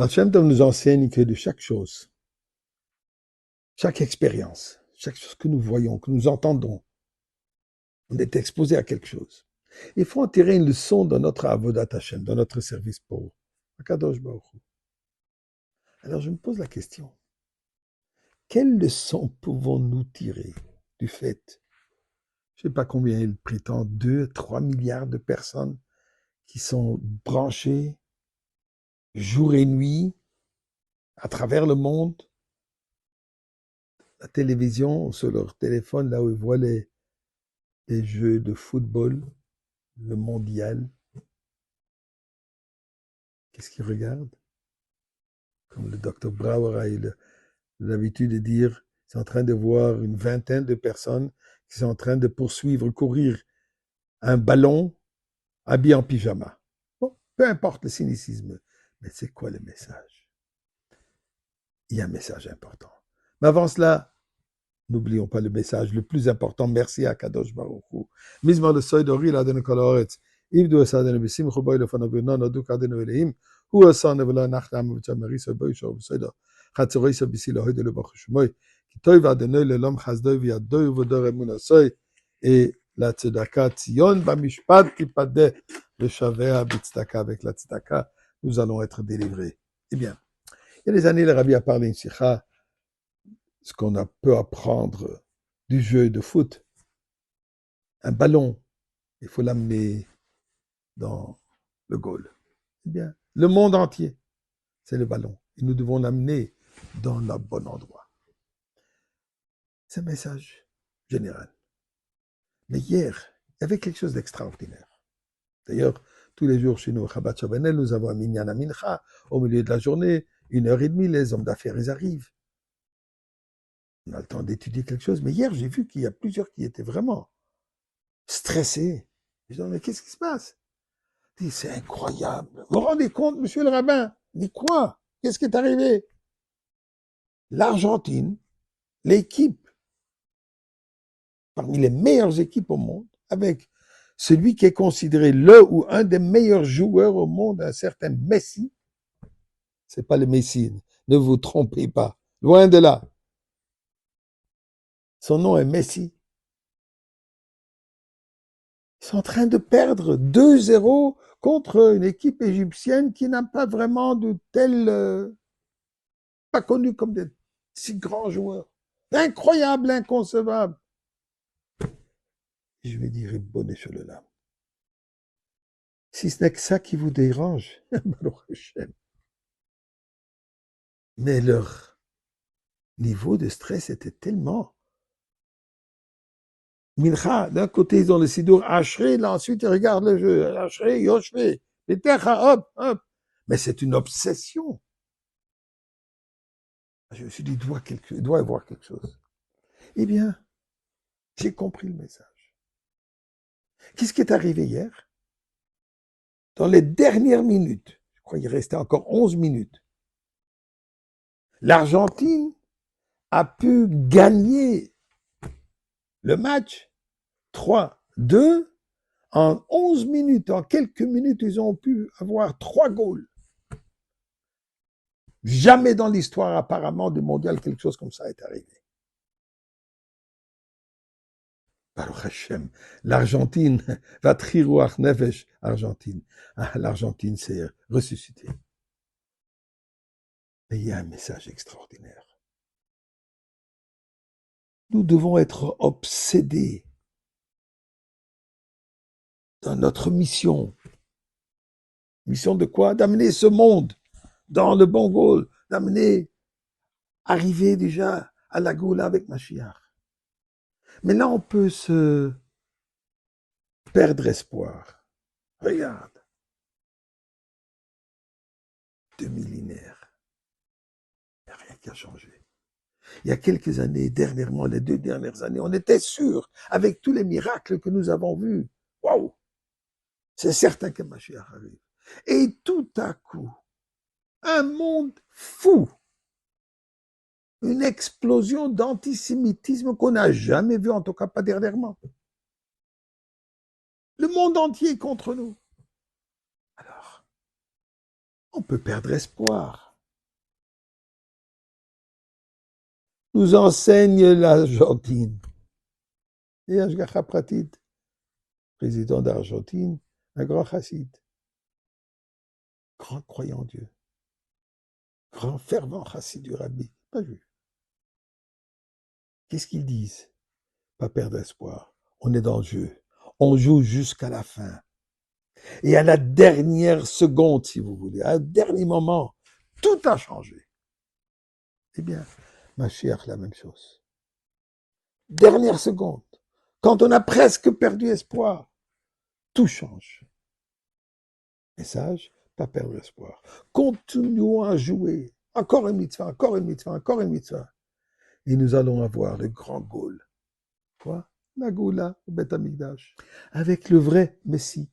Le Shem Tov nous enseigne que de chaque chose, chaque expérience, chaque chose que nous voyons, que nous entendons, on est exposé à quelque chose. Il faut en tirer une leçon dans notre Avodat Hashem, dans notre service pour Akadosh Baruch Hu. Alors je me pose la question, quelle leçon pouvons-nous tirer du fait, je ne sais pas combien il prétend, 2-3 milliards de personnes qui sont branchées jour et nuit à travers le monde, la télévision, sur leur téléphone, là où ils voient les jeux de football, le mondial. Qu'est-ce qu'ils regardent? Comme le docteur Brauer a eu l'habitude de dire, c'est en train de voir une vingtaine de personnes qui sont en train de poursuivre, courir un ballon habillé en pyjama. Bon, peu importe le cynicisme, mais c'est quoi le message? Il y a un message important. Mais avant cela, n'oublions pas le message le plus important. Merci à Kadosh Baruch Hu. Mizmar le soy d'ori l'adenu kol haaretz. Ivdu esadenu b'simchu boy lefanav v'non adu kadenu eleim. Hu asanu v'lo nachtam v'tzamarisa boy shov v'soida. Chatzorisa b'si lohoy de l'ebach shmoy. Ki toiv adenu l'elam chazdoy v'yadoy v'dor emun asoy. Et la tzedaka tzion b'mishpat tipadeh v'shavea b'tzedaka. Avec la tzedaka, nous allons être délivrés. Eh bien, il y a des années, le Rabbi a parlé une sikha, ce qu'on peut apprendre du jeu de foot. Un ballon, il faut l'amener dans le goal. Eh bien, le monde entier, c'est le ballon. Et nous devons l'amener dans le bon endroit. C'est un message général. Mais hier, il y avait quelque chose d'extraordinaire. D'ailleurs, tous les jours chez nous, au Chabad Shabanel, nous avons un minyan à mincha. Au milieu de la journée, 1h30, les hommes d'affaires, ils arrivent. On a le temps d'étudier quelque chose. Mais hier, j'ai vu qu'il y a plusieurs qui étaient vraiment stressés. Je dis, mais qu'est-ce qui se passe? Je dis, c'est incroyable. Vous vous rendez compte, monsieur le rabbin? Mais quoi? Qu'est-ce qui est arrivé? L'Argentine, l'équipe, parmi les meilleures équipes au monde, avec celui qui est considéré le ou un des meilleurs joueurs au monde, un certain Messi. C'est pas le Messi, ne vous trompez pas. Loin de là. Son nom est Messi. Ils sont en train de perdre 2-0 contre une équipe égyptienne qui n'a pas vraiment de tels, pas connus comme des si grands joueurs. Incroyable, inconcevable. Je vais dire, bonne là. Si ce n'est que ça qui vous dérange, mais leur niveau de stress était tellement. Mincha, d'un côté, ils ont le sidour Ashrei, là, ensuite, ils regardent le jeu. Ashrei, Yoshve, Petecha, hop, hop. Mais c'est une obsession. Je me suis dit, il doit y avoir quelque chose. Eh bien, j'ai compris le message. Qu'est-ce qui est arrivé hier? Dans les dernières minutes, je crois qu'il restait encore 11 minutes, l'Argentine a pu gagner le match 3-2 en 11 minutes. En quelques minutes, ils ont pu avoir 3 goals. Jamais dans l'histoire apparemment du mondial quelque chose comme ça est arrivé. Baruch Hashem, l'Argentine, Vatriruach Nefesh, Argentine. Ah, l'Argentine s'est ressuscitée. Mais il y a un message extraordinaire. Nous devons être obsédés dans notre mission. Mission de quoi? D'amener ce monde dans le bon goal, d'amener, arriver déjà à la Goula avec Mashiach. Mais là, on peut se perdre espoir. Regarde. 2 millénaires. Il n'y a rien qui a changé. Il y a quelques années, dernièrement, les 2 dernières années, on était sûr, avec tous les miracles que nous avons vus, waouh, c'est certain que Mashiach arrive. Et tout à coup, un monde fou, une explosion d'antisémitisme qu'on n'a jamais vu, en tout cas pas dernièrement. Le monde entier est contre nous. Alors, on peut perdre espoir. nous enseigne l'Argentine. Et Ashgacha Pratit, président d'Argentine, un grand chassid, grand croyant en Dieu, grand fervent chassid du Rabbi, pas juif. Qu'est-ce qu'ils disent? Pas perdre espoir. On est dans le jeu. On joue jusqu'à la fin. Et à la dernière seconde, si vous voulez, à un dernier moment, tout a changé. Eh bien, Mashiach, la même chose. Dernière seconde, quand on a presque perdu espoir, tout change. Message, pas perdre espoir. Continuons à jouer. Encore une mitzvah, encore une mitzvah, encore une mitzvah. Et nous allons avoir le grand goal. Quoi? La Goula, au Beth Amikdash. Avec le vrai Messie.